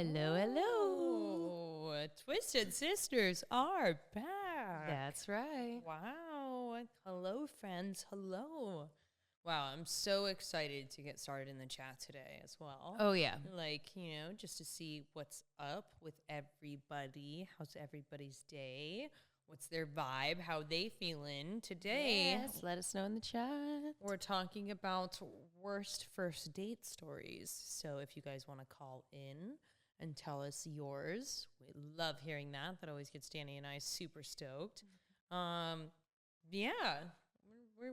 Hello, hello. Twisted Sisters are back. That's right. Wow. Hello, friends. Hello. Wow, I'm so excited to get started in the chat today as well. Oh, yeah. Like, just to see what's up with everybody. How's everybody's day? What's their vibe? How they feeling today? Yes, let us know in the chat. We're talking about worst first date stories. So if you guys want to call in and tell us yours, we love hearing that. That always gets Dani and I super stoked. Yeah,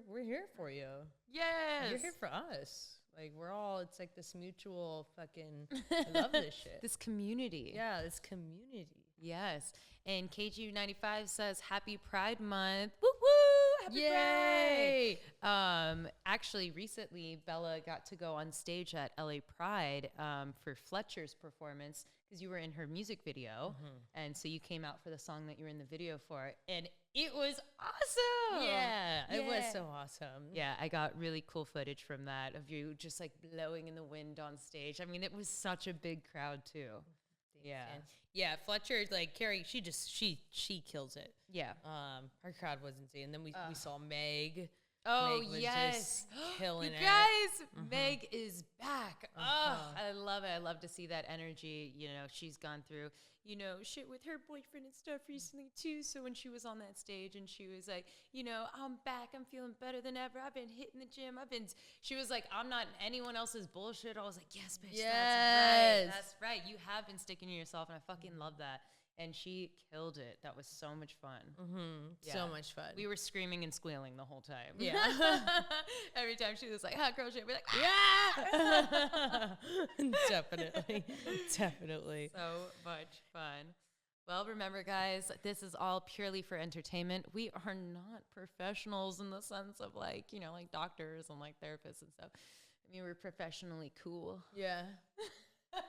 we're here for you. Yes. You're here for us. Like, it's like this mutual fucking, I love this shit. This community. Yeah, this community. Yes. And KG95 says, Happy Pride Month. Woo woo! Happy Yay! Pride! Actually, recently, Bella got to go on stage at LA Pride for Fletcher's performance because you were in her music video. Mm-hmm. And so you came out for the song that you were in the video for. And it was awesome! Yeah, it was so awesome. Yeah, I got really cool footage from that of you just like blowing in the wind on stage. I mean, it was such a big crowd too. Yeah. Yeah, Fletcher, like, Carrie, she kills it. Yeah. Her crowd was insane. And then we saw Meg. Oh, Meg was yes. just killing you it. guys, Meg is back. Oh, I love it. I love to see that energy. She's gone through, shit with her boyfriend and stuff recently too. So when she was on that stage and she was like, I'm back. I'm feeling better than ever. I've been hitting the gym. She was like, I'm not anyone else's bullshit. I was like, yes, bitch, yes. That's right. You have been sticking to yourself. And I fucking love that. And she killed it. That was so much fun. Mm-hmm. Yeah. So much fun. We were screaming and squealing the whole time. Yeah. Every time she was like, hot girl shit, we're like, yeah. Definitely. Definitely. So much fun. Well, remember, guys, this is all purely for entertainment. We are not professionals in the sense of like doctors and like therapists and stuff. I mean, we're professionally cool. Yeah.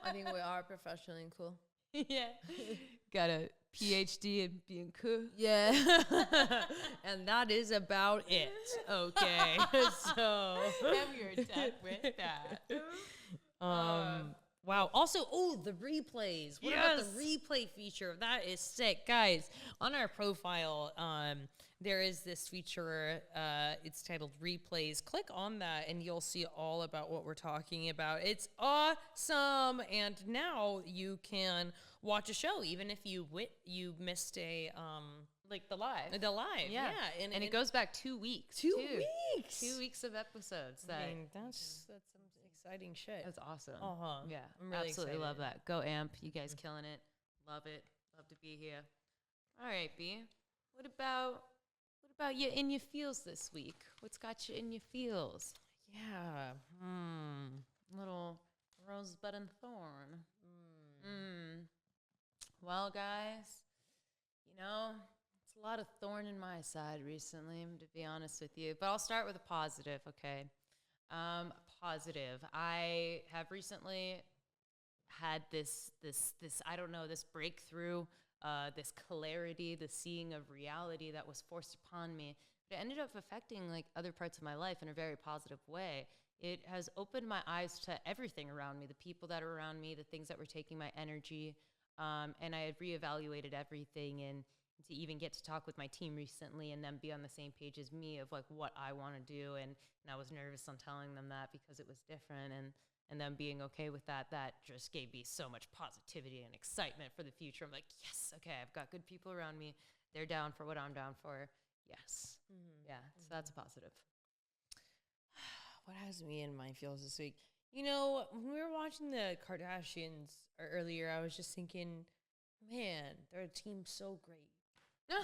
I think we are professionally cool. Yeah. Got a PhD in being cool. Yeah. And that is about it. Okay. So and we're done with that. Wow. Also, the replays. What about the replay feature? That is sick. Guys, on our profile, there is this feature. It's titled Replays. Click on that and you'll see all about what we're talking about. It's awesome. And now you can watch a show even if you missed a like the live. Yeah. And it goes back 2 weeks. 2 weeks. 2 weeks of episodes. That's some exciting shit. That's awesome. Yeah. I'm really absolutely excited. Love that. Go Amp. You guys killing it. Love it. Love to be here. All right, B. What about you in your feels this week? What's got you in your feels? Yeah. Little rosebud and thorn. Well, guys, it's a lot of thorn in my side recently, to be honest with you. But I'll start with a positive, okay? Positive. I have recently had this I don't know, this breakthrough, this clarity, the seeing of reality that was forced upon me. But it ended up affecting like other parts of my life in a very positive way. It has opened my eyes to everything around me, the people that are around me, the things that were taking my energy. And I had reevaluated everything, and to even get to talk with my team recently and them be on the same page as me of like what I want to do. And I was nervous on telling them that because it was different, and them being okay with that just gave me so much positivity and excitement for the future. I'm like, yes, okay, I've got good people around me. They're down for what I'm down for. Yes. Yeah. So that's a positive. What has me in my feels this week? When we were watching the Kardashians earlier, I was just thinking, man, their team's so great.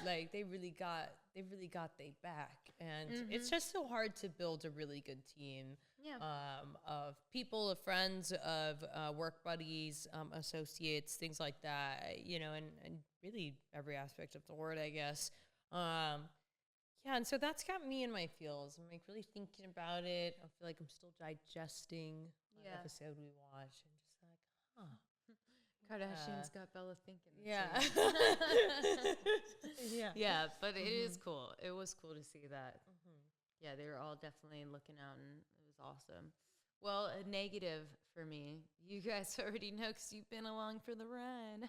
Like they really got they back, and it's just so hard to build a really good team. Yeah. Of people, of friends, of work buddies, associates, things like that. And really every aspect of the word, I guess. Yeah, and so that's got me in my feels. I'm like really thinking about it. I feel like I'm still digesting the episode we watched, and just like, Kardashians got Bella thinking. Yeah. Yeah, but it is cool. It was cool to see that. Yeah, they were all definitely looking out, and it was awesome. Well, a negative for me. You guys already know because you've been along for the ride.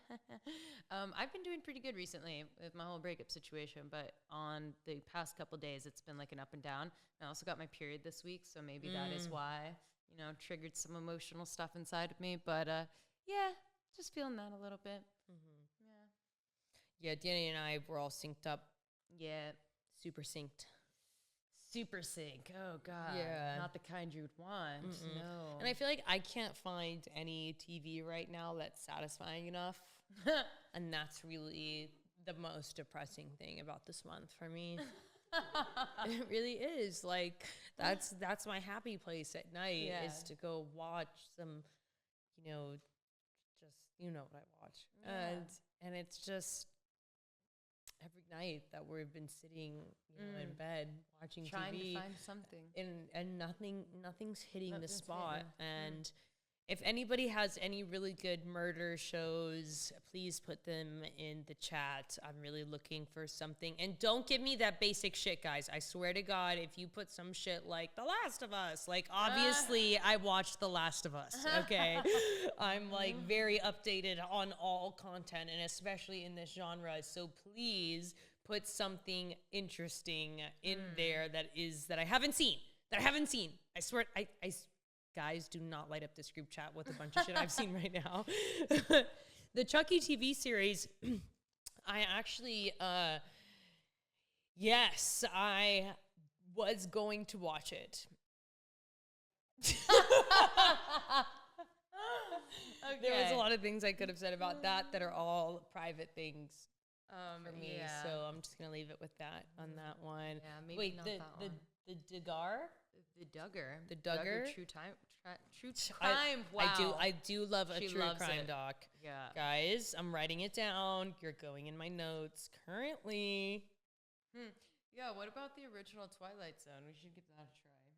I've been doing pretty good recently with my whole breakup situation, but on the past couple days, it's been like an up and down. I also got my period this week, so maybe that is why, triggered some emotional stuff inside of me. But yeah, just feeling that a little bit. Yeah, Danny and I were all synced up. Yeah. Super synced. Super sync. Oh, God. Yeah. Not the kind you would want. No. And I feel like I can't find any TV right now that's satisfying enough. And that's really the most depressing thing about this month for me. It really is. Like, that's my happy place at night is to go watch some, just, what I watch. Yeah. And it's just every night that we've been sitting, in bed watching trying TV, to find something, and nothing's hitting the Nothing's spot. hitting. And if anybody has any really good murder shows, please put them in the chat. I'm really looking for something. And don't give me that basic shit, guys. I swear to God, if you put some shit like The Last of Us, like obviously I watched The Last of Us, okay? I'm like very updated on all content and especially in this genre. So please put something interesting in there that I haven't seen. I swear, guys, do not light up this group chat with a bunch of shit I've seen right now. The Chucky TV series, I actually, yes, I was going to watch it. Okay. There was a lot of things I could have said about that are all private things for me. Yeah. So I'm just going to leave it with that on that one. Yeah, maybe Wait, not the that one. the Duggar? The Duggar. Duggar? True crime. Wow. I do love a She true loves crime it. doc. Yeah. Guys, I'm writing it down. You're going in my notes currently. Yeah, what about the original Twilight Zone? We should give that a try.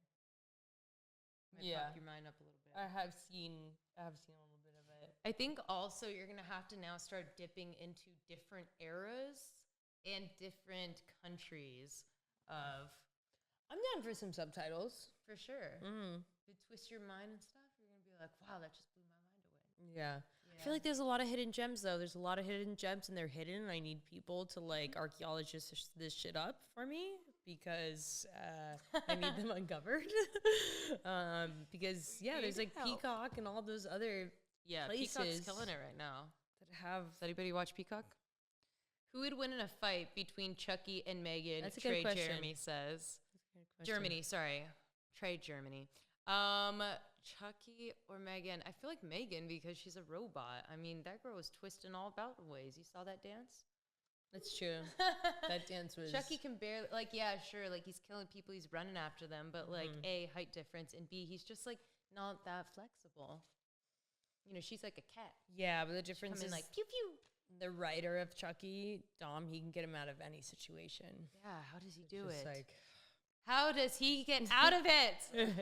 Might Yeah. fuck your mind up a little bit. I have seen a little bit of it. I think also you're going to have to now start dipping into different eras and different countries of... I'm down for some subtitles. For sure. Mm. If you twist your mind and stuff, you're going to be like, wow, that just blew my mind away. Yeah. I feel like there's a lot of hidden gems, though. There's a lot of hidden gems, and they're hidden, and I need people to, like, archaeologists this shit up for me because I need them uncovered. Because, yeah, there's, like, help. Peacock and all those other places. Peacock's killing it right now. that have... Does anybody watch Peacock? Who would win in a fight between Chucky and Megan? That's a good Trey question. Jeremy says. Question. Germany, sorry. Trey Germany. Chucky or Megan? I feel like Megan because she's a robot. I mean, that girl was twisting all about the ways. You saw that dance? That's true. That dance was... Chucky can barely, like, yeah, sure, like, he's killing people, he's running after them, but, like, A, height difference, and B, he's just, like, not that flexible. She's like a cat. Yeah, but the difference is, like, pew, pew. The writer of Chucky, Dom, he can get him out of any situation. Yeah, how does he do Just it? like... How does he get out of it?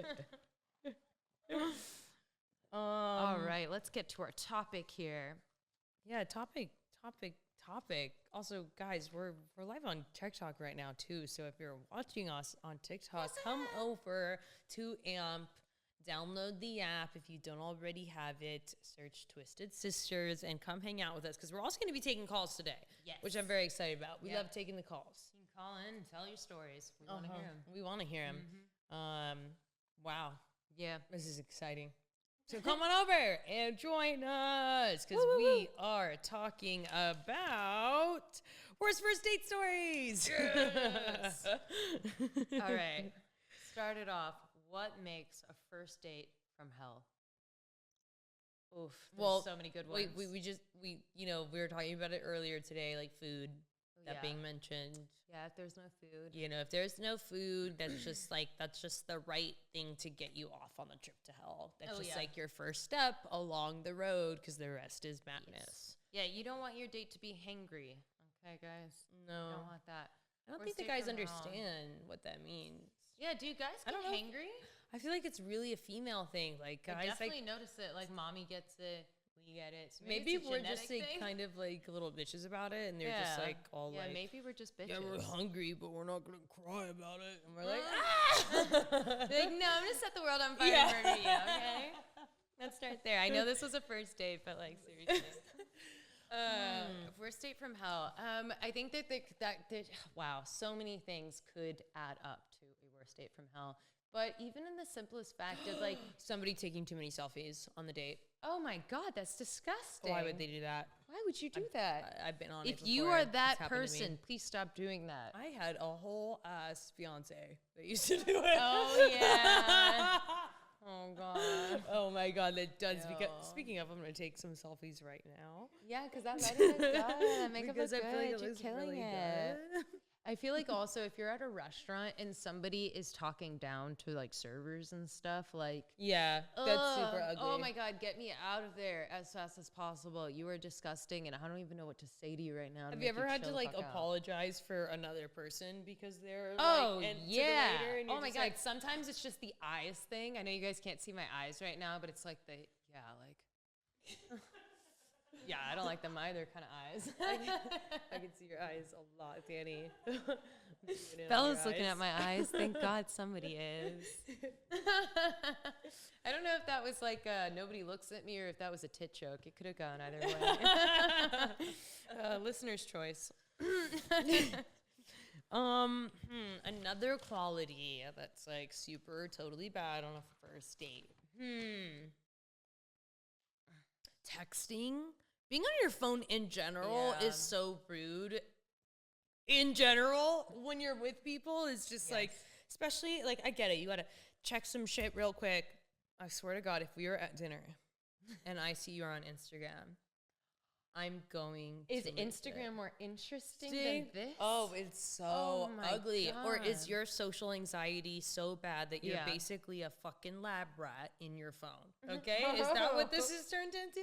All right, let's get to our topic here. Yeah, topic. Also, guys, we're live on TikTok right now too. So if you're watching us on TikTok, come over to AMP, download the app if you don't already have it. Search Twisted Sisters and come hang out with us because we're also going to be taking calls today, which I'm very excited about. We love taking the calls. You can call in and tell your stories. We want to hear them. We want to hear them. Wow. Yeah. This is exciting. So come on over and join us because we are talking about worst first date stories. Yes. All right. Start it off. What makes a first date from hell? Oof. There's so many good ones. We were talking about it earlier today, like food being mentioned. Yeah, if there's no food. If there's no food, that's just the right thing to get you off on the trip to hell. That's like your first step along the road because the rest is madness. Yeah, you don't want your date to be hangry. Okay, guys? No. You don't want that. I don't think the guys understand what that means. Yeah, do guys get hangry? I feel like it's really a female thing. Like guys, I definitely notice it. Like mommy gets it. You get it? So Maybe it's a we're just genetic like thing. kind of like little bitches about it, and they're just like all like, maybe we're just bitches. yeah, we're hungry, but we're not gonna cry about it. And we're like, Like, no, I'm gonna set the world on fire and murder you. Okay, let's start there. I know this was a first date, but like seriously. Worst date from hell. I think that wow, so many things could add up to a worst date from hell. But even in the simplest fact of like somebody taking too many selfies on the date. oh my God, that's disgusting. Why would they do that? Why would you do that? I've been on it If before. you are It's that happened to me. person, please stop doing that. I had a whole ass fiance that used to do it. Oh yeah. Oh God. Oh my God, that does. Yeah. Because speaking of, I'm gonna take some selfies right now. Yeah, because that lighting looks good. That makeup Because looks I good. feel like it You're looks killing really it. good. I feel like also if you're at a restaurant and somebody is talking down to like servers and stuff, like Yeah, that's super ugly. oh my God, get me out of there as fast as possible. You are disgusting, and I don't even know what to say to you right now. Have you ever had to like apologize for another person because they're oh like, yeah. and Oh my God. like, Sometimes it's just the eyes thing. I know you guys can't see my eyes right now, but it's like the like. Yeah, I don't like them either kind of eyes. I can see your eyes a lot, Dani. Bella's looking at my eyes. Thank God somebody is. I don't know if that was like nobody looks at me or if that was a tit joke. It could have gone either way. Listener's choice. Another quality that's like super totally bad on a first date. Texting. Being on your phone in general is so rude. In general, when you're with people, it's just like, especially like, I get it. You gotta check some shit real quick. I swear to God, if we were at dinner and I see you're on Instagram, I'm going to. Is Instagram more interesting than this? Oh, it's so ugly. God. Or is your social anxiety so bad that you're basically a fucking lab rat in your phone? Okay? Is that what this has turned into?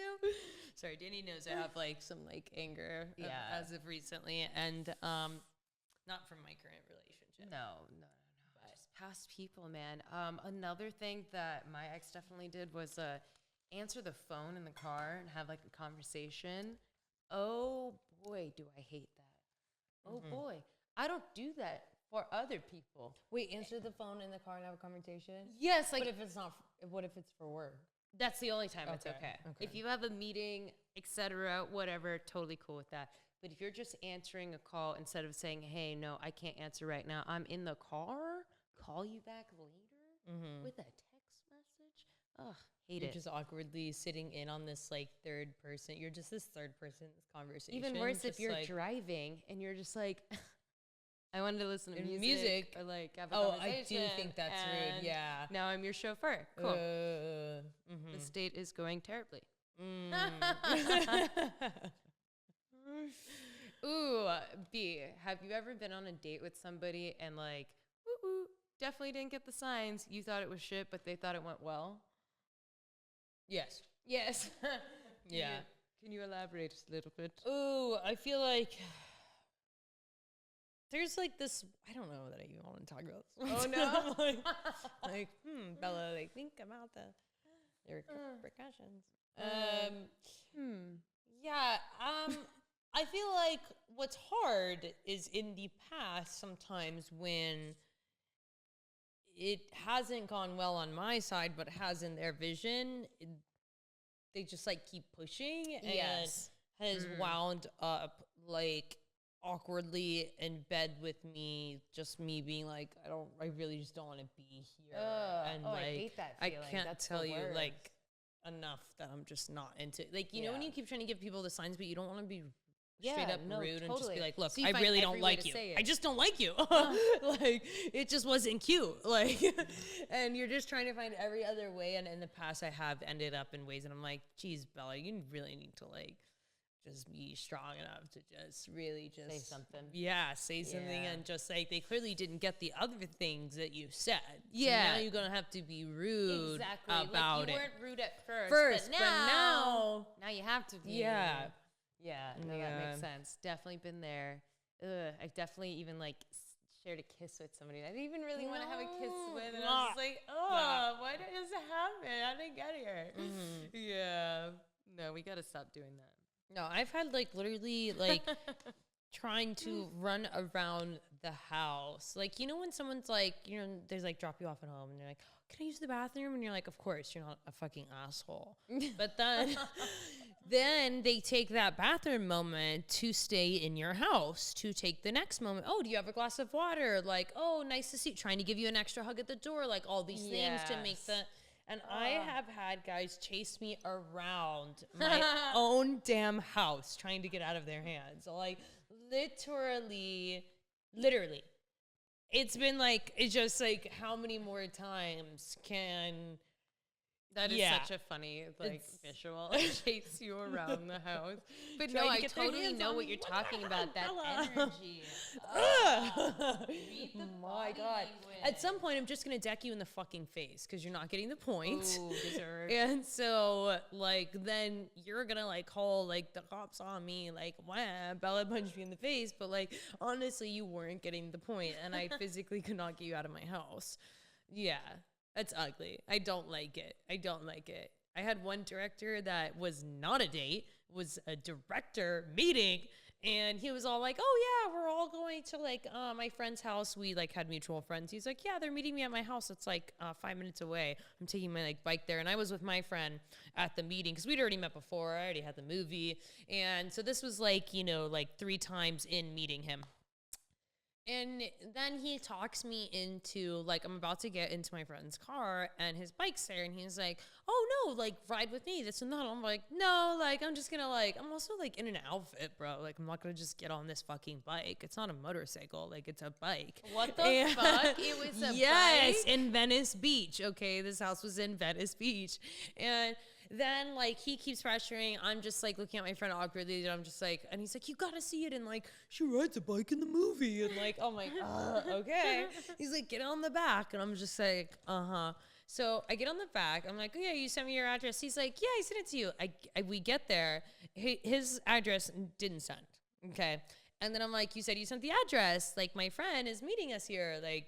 Sorry, Dani knows I have like some like anger as of recently, and not from my current relationship. No. Just past people, man. Another thing that my ex definitely did was answer the phone in the car and have like a conversation. Oh boy, do I hate that. Oh boy. I don't do that for other people. Wait, answer the phone in the car and have a conversation? Yes, like what if it's not what if it's for work? That's the only time it's okay. If you have a meeting, etc., whatever, totally cool with that. But if you're just answering a call instead of saying, "Hey, no, I can't answer right now. I'm in the car. Call you back later," with a text message. Ugh. You're just awkwardly sitting in on this like third person. You're just this third person in this conversation. Even worse if you're like, driving and you're just like, I wanted to listen to music or like have a conversation. I do think that's rude. Yeah. Now I'm your chauffeur. Cool. This date is going terribly. Ooh, B, have you ever been on a date with somebody and like, definitely didn't get the signs. You thought it was shit, but they thought it went well? Yes. Yeah. Can you elaborate just a little bit? Ooh, I feel like there's like this, I don't know that I even want to talk about this. Oh no. Bella, like think about the repercussions. Yeah, I feel like what's hard is in the past sometimes when it hasn't gone well on my side, but has in their vision, they just like keep pushing and has wound up like awkwardly in bed with me, just me being like, I really just don't want to be here. And like, I hate that feeling. I can't tell you like enough that I'm just not into like, you know, when you keep trying to give people the signs, but you don't want to be straight up rude and just be like, look, so I really don't like you. I just don't like you. Like, it just wasn't cute. Like, and you're just trying to find every other way. And in the past, I have ended up in ways that I'm like, geez, Bella, you really need to like just be strong enough to just really just say something. Yeah, say something and just like they clearly didn't get the other things that you said. Yeah. So now you're gonna have to be rude like about you it. You weren't rude at first, but now you have to be. Yeah. Yeah, no, that makes sense. Definitely been there. I've definitely even like shared a kiss with somebody I didn't even really want to have a kiss with. And I was like, what just happened? How did I get here? Yeah. No, we got to stop doing that. No, I've had like literally like trying to run around the house. Like, you know, when someone's like, you know, there's like drop you off at home and they're like, can I use the bathroom? And you're like, of course, you're not a fucking asshole. But then they take that bathroom moment to stay in your house, to take the next moment. Oh, do you have a glass of water? Like, oh, nice to see you. Trying to give you an extra hug at the door. Like all these things to make the... And I have had guys chase me around my own damn house trying to get out of their hands. Like, literally. It's been like, it's just like, how many more times can... That is such a funny, like, visual. Chase you around the house. But no, I totally know what you're talking about, that energy. My God. At some point, I'm just going to deck you in the fucking face because you're not getting the point. Ooh, deserved. And so, like, then you're going to, like, call, like, the cops on me, like, wham, Bella punched me in the face. But, like, honestly, you weren't getting the point, and I physically could not get you out of my house. Yeah. That's ugly. I don't like it. I had one director that was not a date, was a director meeting, and he was all like, oh yeah, we're all going to like my friend's house. We like had mutual friends. He's like, yeah, they're meeting me at my house. It's like 5 minutes away. I'm taking my like bike there. And I was with my friend at the meeting because we'd already met before. I already had the movie. And so this was like, you know, like 3 times in meeting him. And then he talks me into, like, I'm about to get into my friend's car, and his bike's there, and he's like, oh, no, like, ride with me, this and that. I'm like, no, like, I'm just gonna, like, I'm also, like, in an outfit, bro. Like, I'm not gonna just get on this fucking bike. It's not a motorcycle. Like, it's a bike. What the fuck? It was a bike? Yes, in Venice Beach, okay? This house was in Venice Beach. And... then, like, he keeps pressuring. I'm just, like, looking at my friend awkwardly. And I'm just, like, and he's like, you gotta see it. And, like, she rides a bike in the movie. And, like, I'm like, okay. He's like, get on the back. And I'm just like, uh-huh. So I get on the back. I'm like, oh, yeah, you sent me your address. He's like, yeah, I sent it to you. We get there. His address didn't send. Okay. And then I'm like, you said you sent the address. Like, my friend is meeting us here. Like,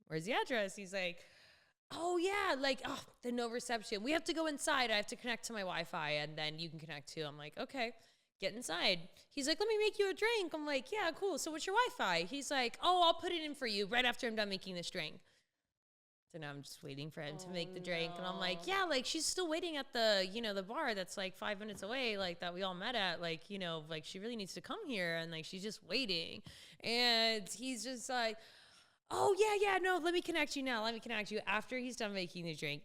where's the address? He's like, oh, yeah, like, oh, the no reception. We have to go inside. I have to connect to my Wi-Fi, and then you can connect too. I'm like, okay, get inside. He's like, let me make you a drink. I'm like, yeah, cool. So what's your Wi-Fi? He's like, oh, I'll put it in for you right after I'm done making this drink. So now I'm just waiting for him to make the drink. And I'm like, yeah, like, she's still waiting at the, you know, the bar that's, like, 5 minutes away, like, that we all met at. Like, you know, like, she really needs to come here, and, like, she's just waiting. And he's just like... oh, yeah, no, let me connect you now. After he's done making the drink,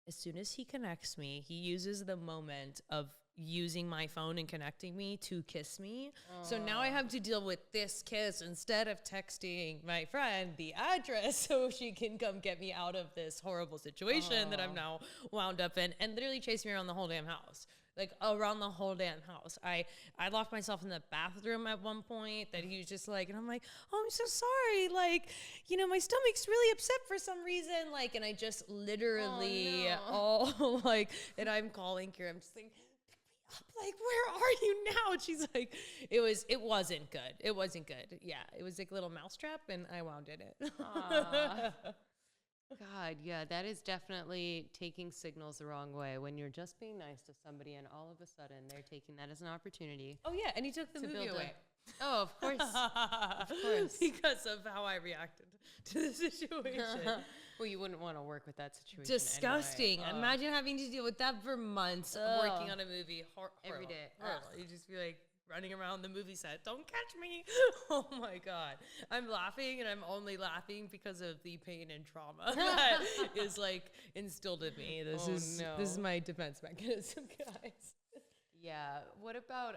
as soon as he connects me, he uses the moment of using my phone and connecting me to kiss me. So now I have to deal with this kiss instead of texting my friend the address so she can come get me out of this horrible situation that I'm now wound up in, and literally chase me around the whole damn house. Like, around the whole damn house. I locked myself in the bathroom at one point that he was just like, and I'm like, oh, I'm so sorry. Like, you know, my stomach's really upset for some reason. Like, and I just literally, like, and I'm calling Kira. I'm just like, pick me up. Like, where are you now? And she's like, it wasn't good. Yeah, it was like a little mousetrap, and I wound in it. God, yeah, that is definitely taking signals the wrong way when you're just being nice to somebody and all of a sudden they're taking that as an opportunity. Oh, yeah, and he took the movie away. Oh, of course. Of course. Because of how I reacted to the situation. Well, you wouldn't want to work with that situation. Disgusting. Anyway. Imagine having to deal with that for months, working on a movie. Every day. You just be like, running around the movie set. Don't catch me. Oh my God. I'm laughing, and I'm only laughing because of the pain and trauma that is like instilled in me. This is my defense mechanism, guys. Yeah. What about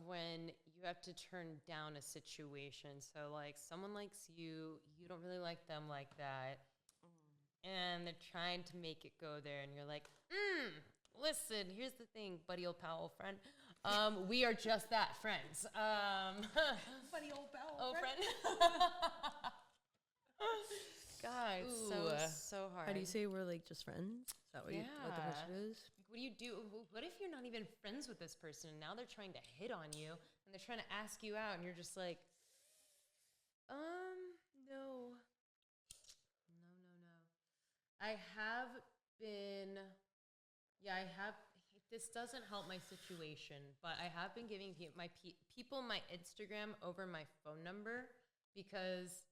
when you have to turn down a situation? So like someone likes you, you don't really like them like that, and they're trying to make it go there, and you're like, listen, here's the thing, buddy old pal, old friend. We are just that, friends. Funny old pal, old friend. God, so hard. How do you say we're like just friends? Is that what the question is? What do you do? What if you're not even friends with this person and now they're trying to hit on you and they're trying to ask you out and you're just like, no. I have been, this doesn't help my situation, but I have been giving people my Instagram over my phone number because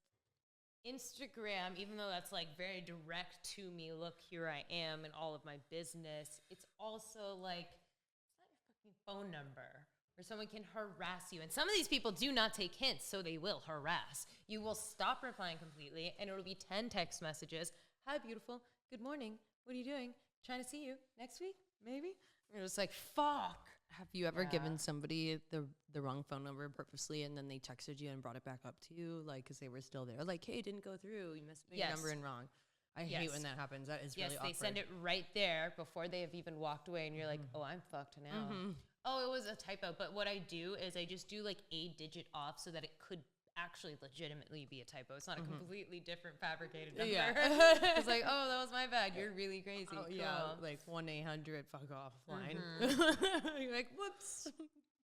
Instagram, even though that's like very direct to me, look, here I am and all of my business, it's also like, it's not your fucking phone number where someone can harass you. And some of these people do not take hints, so they will harass. You will stop replying completely, and it'll be 10 text messages. Hi, beautiful. Good morning. What are you doing? Trying to see you next week, maybe? And it was like, fuck. Have you ever given somebody the wrong phone number purposely, and then they texted you and brought it back up to you, like, because they were still there? Like, hey, it didn't go through. You missed my number and wrong. I hate when that happens. That is really awkward. Yes, they send it right there before they have even walked away, and you're like, oh, I'm fucked now. Oh, it was a typo. But what I do is I just do like a digit off so that it could actually legitimately be a typo. It's not a completely different fabricated number. It's like, oh, that was my bad. You're really crazy. Oh, cool. yeah, like 1-800 fuck off line. You're like, whoops.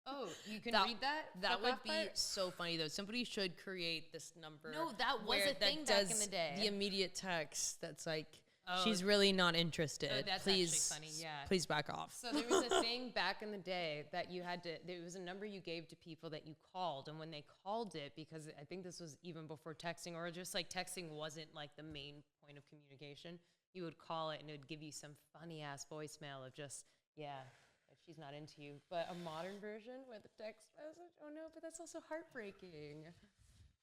Oh, you can That- read that? That Fuck would off be part? so funny, though. Somebody should create this number. No, that was where a thing that back in does the day. The immediate text that's like, Oh. she's really not interested. Oh, that's please, actually funny, yeah. Please back off. So there was a thing back in the day that you had to, there was a number you gave to people that you called. And when they called it, because I think this was even before texting, or just like texting wasn't like the main point of communication, you would call it and it would give you some funny ass voicemail of just, yeah, if she's not into you. But a modern version with a text message, oh no, but that's also heartbreaking.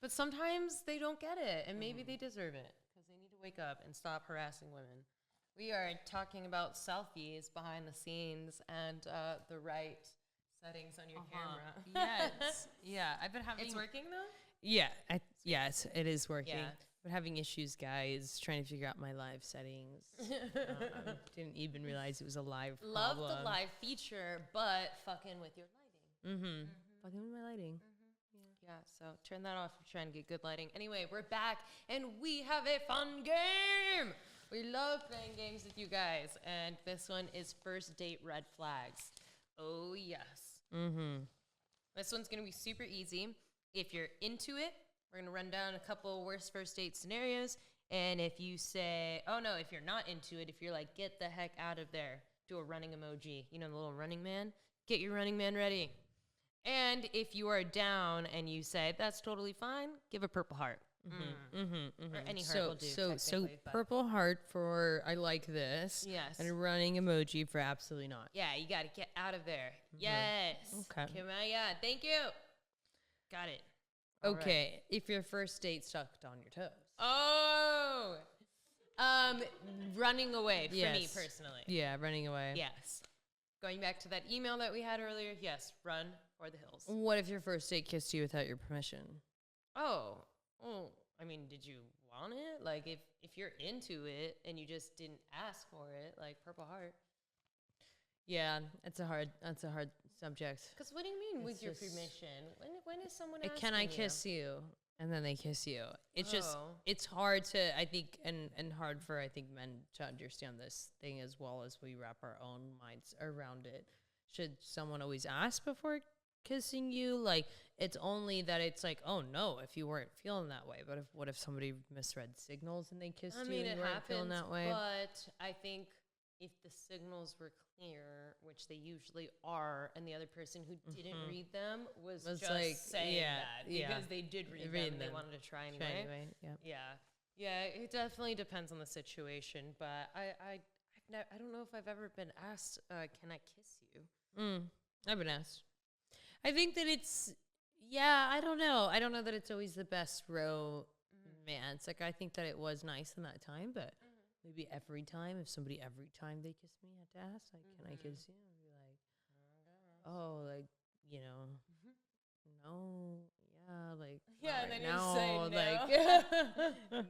But sometimes they don't get it, and maybe they deserve it because they need to wake up and stop harassing women. We are talking about selfies behind the scenes and the right settings on your camera. Yes. Yeah. I've been having. It's working though? Yeah. Yes, it is working. Yeah. But having issues, guys, trying to figure out my live settings. Didn't even realize it was a live Love problem. the live feature, but fucking with your lighting. Fucking with my lighting. Yeah, so turn that off if you're trying to get good lighting. Anyway, we're back, and we have a fun game. We love playing games with you guys, and this one is first date red flags. Oh, yes. This one's going to be super easy. If you're into it, we're going to run down a couple worst first date scenarios, and if you say, oh, no, if you're not into it, if you're like, get the heck out of there, do a running emoji. You know, the little running man? Get your running man ready. And if you are down and you say, that's totally fine, give a purple heart. Or any heart will do, So technically, but- purple heart for I like this. Yes. And a running emoji for absolutely not. Yeah, you got to get out of there. Yes. Okay. Come on, yeah. Thank you. Got it. All right. Okay. If your first date sucked on your toes. Oh. Running away for me Yes. personally. Yeah, running away. Yes. Going back to that email that we had earlier, yes, run for the hills. What if your first date kissed you without your permission? Oh, I mean, did you want it? Like, if you're into it and you just didn't ask for it, like Purple Heart. Yeah, that's a hard subject. Because what do you mean It's with your just- permission? When is someone asking Can I you? kiss you? And then they kiss you. It's just, Oh. it's hard to, I think, and hard for, I think, men to understand this thing as well as we wrap our own minds around it. Should someone always ask before kissing you? Like, it's only that it's like, oh no, if you weren't feeling that way. But what if somebody misread signals and they kissed I you mean, and it you weren't feeling happens, that way? but I think if the signals were clear, which they usually are, and the other person who didn't read them was just like, saying yeah, that yeah. because they did read them and they wanted to try anyway. Yeah. Yeah, it definitely depends on the situation, but I don't know if I've ever been asked, can I kiss you? I've been asked. I think that it's, I don't know. I don't know that it's always the best romance. Like, I think that it was nice in that time, but maybe every time they kiss me, had to ask, like, can I kiss you? And be like, oh, like, you know, no, yeah, like, Yeah, not and right then you say like,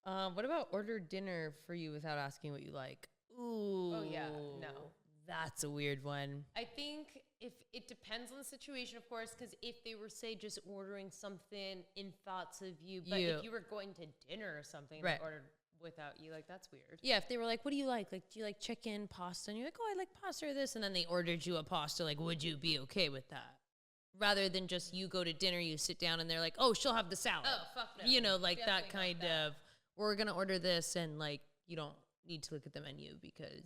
No. what about order dinner for you without asking what you like? Ooh. Oh, yeah, no. That's a weird one. I think if it depends on the situation, of course, because if they were, say, just ordering something in thoughts of you, but if you were going to dinner or something and Right. they ordered without you, like, that's weird. Yeah, if they were like, what do you like? Like, do you like chicken, pasta? And you're like, oh, I like pasta or this. And then they ordered you a pasta. Like, would you be okay with that? Rather than just you go to dinner, you sit down, and they're like, oh, she'll have the salad. Oh, fuck no. You know, like Definitely that kind not that. of, we're going to order this, and, like, you don't need to look at the menu because.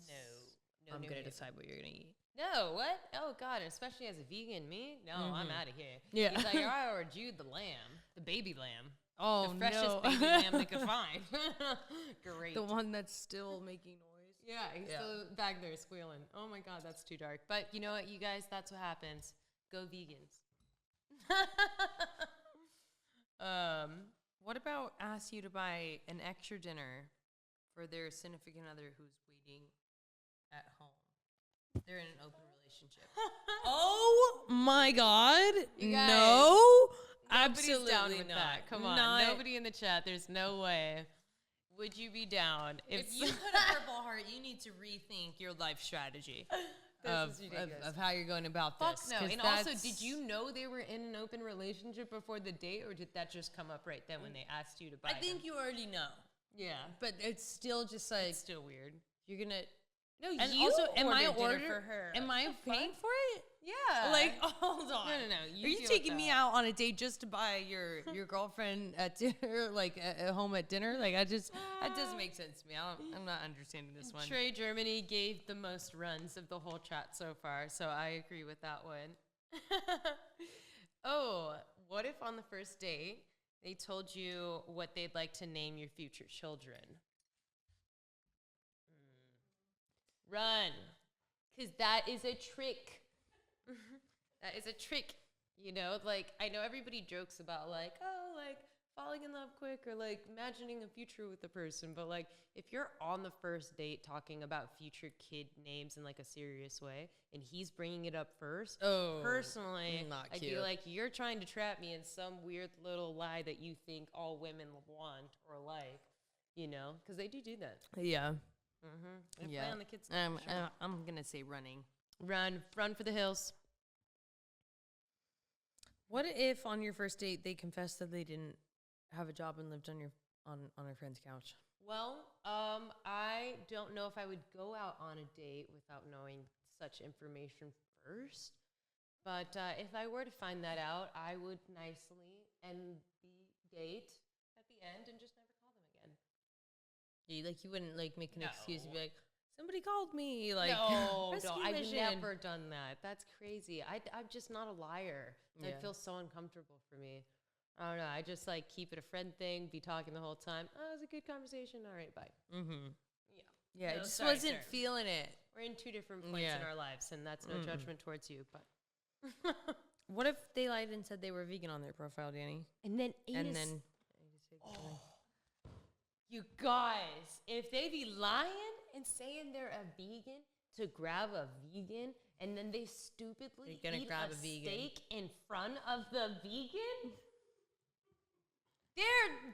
No I'm new going to meat. decide what you're going to eat. No, what? Oh God, especially as a vegan, me? No, I'm out of here. Yeah. He's like, I ordered you the lamb, the baby lamb. Oh, The freshest no. baby lamb they could find. Great. The one that's still making noise. Yeah, he's still back there squealing. Oh my God, that's too dark. But you know what, you guys, that's what happens. Go vegans. What about ask you to buy an extra dinner for their significant other who's waiting at home? They're in an open relationship. Oh my God. You guys, No. Nobody's Absolutely down with not. that. Come on. Not- Nobody in the chat. There's no way. Would you be down If you put a purple heart, you need to rethink your life strategy This is ridiculous. of how you're going about Fuck this. no. 'cause And also, that's- did you know they were in an open relationship before the date, or did that just come up right then when they asked you to buy I think you already know. Yeah. But it's still just like, It's still weird. you're going to. No, And you also, am I ordered dinner for her. Am I paying for it? Yeah. Like, hold on. No. Are you deal taking with me that. out on a date just to buy your girlfriend at dinner, like at home at dinner? Like, that doesn't make sense to me. I'm not understanding this one. Trey Germany gave the most runs of the whole chat so far, so I agree with that one. Oh, what if on the first date they told you what they'd like to name your future children? Run, because that is a trick. That is a trick. You know, like, I know everybody jokes about, like, oh, like, falling in love quick or, like, imagining a future with a person. But, like, if you're on the first date talking about future kid names in, like, a serious way, and he's bringing it up first, Oh, personally, not I'd be cute. like, you're trying to trap me in some weird little lie that you think all women want or like, you know? Because they do that. Yeah. They Yeah. play on the kids. I'm going to say running. Run for the hills. What if on your first date they confessed that they didn't have a job and lived on a friend's couch? Well, I don't know if I would go out on a date without knowing such information first. But if I were to find that out, I would nicely end the date at the end and just never call them again. You wouldn't like make an excuse and be No. like, somebody called me. Like, No, rescue I've mission. never done that. That's crazy. I'm just not a liar. Yeah. That feels so uncomfortable for me. I don't know. I just like keep it a friend thing, be talking the whole time. Oh, it was a good conversation. All right, bye. Mm-hmm. Yeah. Yeah, I No, just sorry, wasn't sir. feeling it. We're in two different points in Yeah. our lives, and that's no judgment towards you. But What if they lied and said they were vegan on their profile, Dani? and then you guys, if they be lying and saying they're a vegan to grab a vegan, and then they stupidly They're gonna eat grab a a vegan. steak in front of the vegan, they're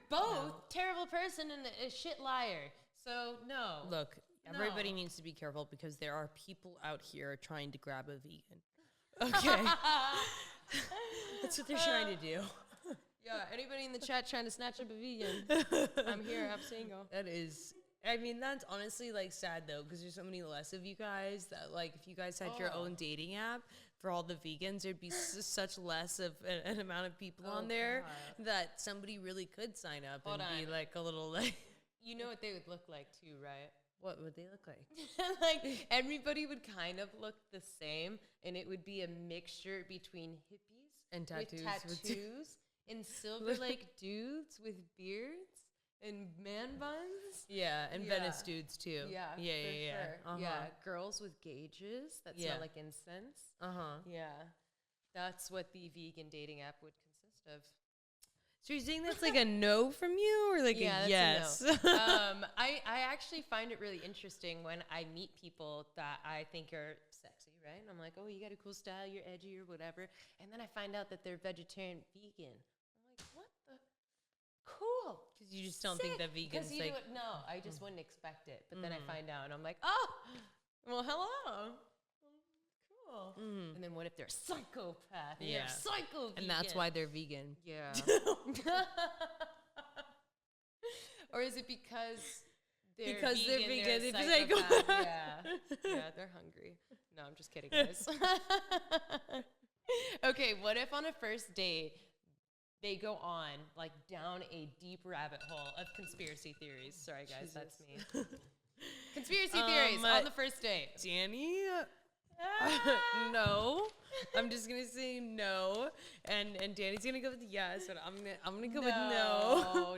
both terrible person and a shit liar. So no. Look, everybody No. needs to be careful because there are people out here trying to grab a vegan. Okay. That's what they're trying to do. Yeah, anybody in the chat trying to snatch up a vegan? I'm here. I'm single. That is, I mean, that's honestly like sad though, because there's so many less of you guys that like if you guys had your own dating app for all the vegans, there'd be such less of an amount of people on there that somebody really could sign up Hold and be on. like a little like, You know what they would look like too, right? what would they look like? Like everybody would kind of look the same, and it would be a mixture between hippies And tattoos. with tattoos and Silver Lake dudes with beards and man buns. Yeah, and Yeah. Venice dudes too. Yeah, yeah, for yeah, yeah. sure. Uh-huh. Yeah, girls with gauges that Yeah. smell like incense. Uh-huh. Yeah, that's what the vegan dating app would consist of. So you're saying that's like a no from you, or like Yeah, a that's yes? a no. I actually find it really interesting when I meet people that I think are sexy, right? And I'm like, oh, you got a cool style, you're edgy or whatever. And then I find out that they're vegetarian, vegan. I'm like, what the? Cool. Because you just don't think that vegans you like. do it, no, I just wouldn't expect it. But then I find out and I'm like, oh, well, hello. Cool. And then what if they're a psychopath? And they're Yeah. a psycho vegan? And that's why they're vegan. Yeah. Or is it because they're Because they're vegan? vegan, They're they're psychopath? psycho- Yeah, they're hungry. No, I'm just kidding, guys. Okay, what if on a first date they go on like down a deep rabbit hole of conspiracy theories? Sorry, guys, that's me. Conspiracy theories on the first date. Danny? No. I'm just gonna say no, and Danny's gonna go with yes, but I'm gonna go with no.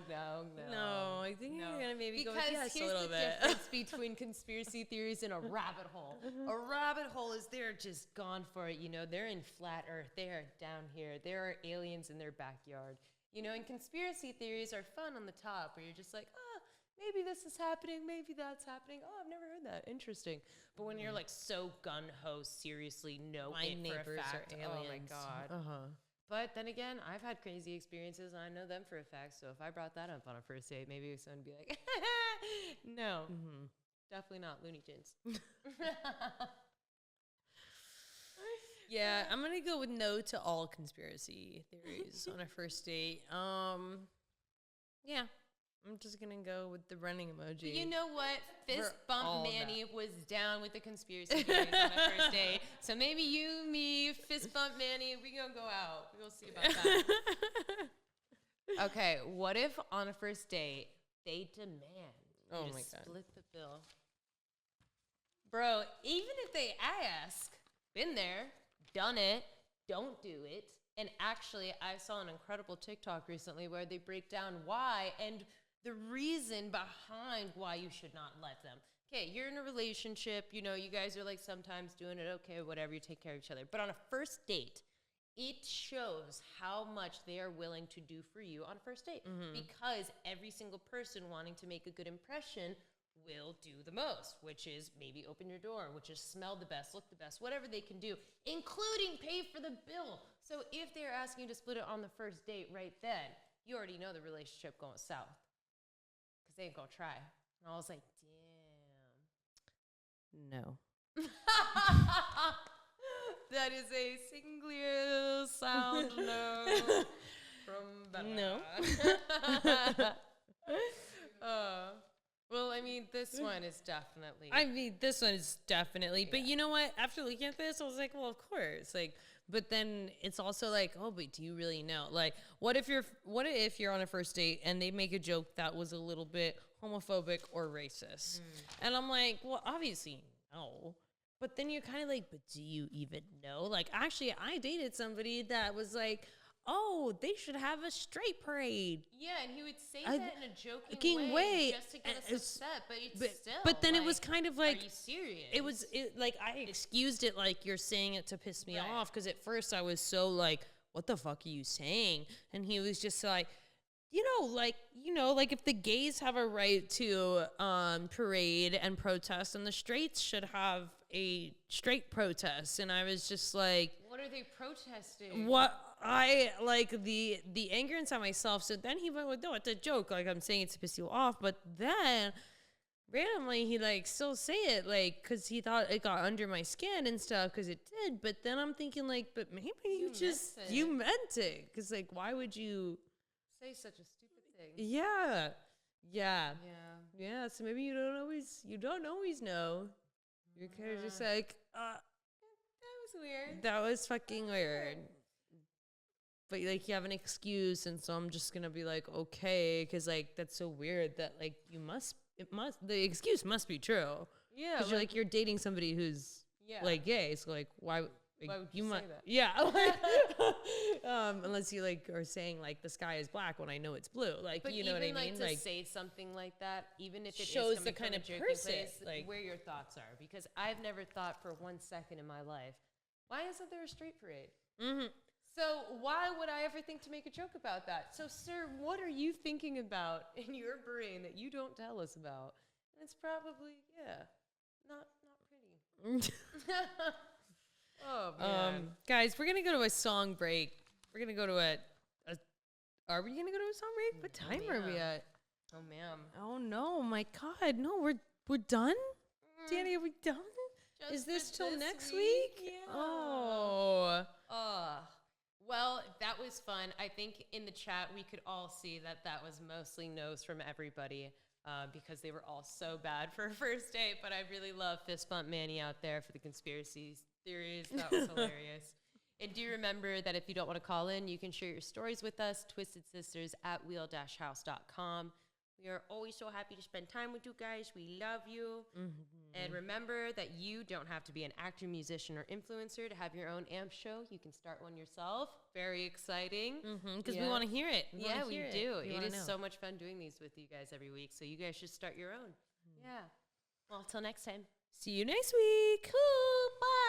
No, I think you're gonna maybe go with yes a little bit. Because here's the difference between conspiracy theories and a rabbit hole. A rabbit hole is they're just gone for it. You know, they're in flat Earth. They are down here. There are aliens in their backyard. You know, and conspiracy theories are fun on the top, where you're just like, maybe this is happening, maybe that's happening. Oh, I've never heard that. Interesting. But when you're like so gun-ho, seriously, know My it neighbors for a fact. are aliens. Oh my God. But then again, I've had crazy experiences, and I know them for a fact. So if I brought that up on a first date, maybe someone would be like, no, definitely not Looney Tunes. Yeah, I'm gonna go with no to all conspiracy theories on a first date. Yeah, I'm just gonna go with the running emoji. You know what? Fist all bump of Manny was down with the conspiracy theories on a first date. So maybe you, me, fist bump Manny, we gonna go out. We'll see about that. Okay, what if on a first date they demand you to split the bill? Bro, even if they ask, been there, done it, don't do it. And actually, I saw an incredible TikTok recently where they break down why and the reason behind why you should not let them. Okay, you're in a relationship, you know, you guys are like sometimes doing it, okay, whatever, you take care of each other. But on a first date, it shows how much they are willing to do for you on a first date. Because every single person wanting to make a good impression will do the most, which is maybe open your door, which is smell the best, look the best, whatever they can do, including pay for the bill. So if they're asking you to split it on the first date right then, you already know the relationship going south. Because they ain't gonna try. And I was like, damn. No. That is a singular sound no from Bella. No. Well, I mean, this one is definitely. This one is definitely. But you know what? After looking at this, I was like, well, of course. Like, but then it's also like, oh, but do you really know? Like, what if you're on a first date and they make a joke that was a little bit homophobic or racist? And I'm like, well, obviously no. But then you're kind of like, but do you even know? Like, actually, I dated somebody that was like, oh, they should have a straight parade. Yeah, and he would say that in a joking way just to get us upset, but then like, it was kind of like, are you serious? It was like I excused it like you're saying it to piss me off, because at first I was so like, what the fuck are you saying? And he was just like, like if the gays have a right to parade and protest, and the straights should have a straight protest. And I was just like, what are they protesting? What I like the anger inside myself. So then he went with, no, it's a joke. Like, I'm saying it to piss you off. But then randomly he like still say it, like, because he thought it got under my skin and stuff, because it did. But then I'm thinking like, but maybe you meant it. Because like, why would you say such a stupid thing? Yeah. So maybe you don't always know. You're kind of just like, that was weird. That was fucking weird. But like, you have an excuse, and so I'm just gonna be like, okay, because like that's so weird that like the excuse must be true. Yeah, because you're dating somebody who's like gay, so like why would you say that? Yeah, unless you like are saying like the sky is black when I know it's blue, like, but you know what I mean? Like to say something like that, even if it shows is the kind of person place, like where your thoughts are. Because I've never thought for 1 second in my life, why isn't there a straight parade? So why would I ever think to make a joke about that? So, sir, what are you thinking about in your brain that you don't tell us about? And it's probably, not pretty. Oh, man. Guys, we're going to go to a song break. We're going to go to are we going to go to a song break? What time are we at? Oh, ma'am. Oh, no. My God. No, we're done? Dani, are we done? Is this till next week? Yeah. Oh. Well, that was fun. I think in the chat we could all see that was mostly no's from everybody because they were all so bad for a first date. But I really love Fist Bump Manny out there for the conspiracy theories. That was hilarious. And do remember that if you don't want to call in, you can share your stories with us, twistedsisters@wheel-house.com. We are always so happy to spend time with you guys. We love you. And remember that you don't have to be an actor, musician, or influencer to have your own AMP show. You can start one yourself. Very exciting. Because we want to hear it. Yeah, we do. We It wanna is know. so much fun doing these with you guys every week. So you guys should start your own. Yeah. Well, till next time. See you next week. Cool. Bye.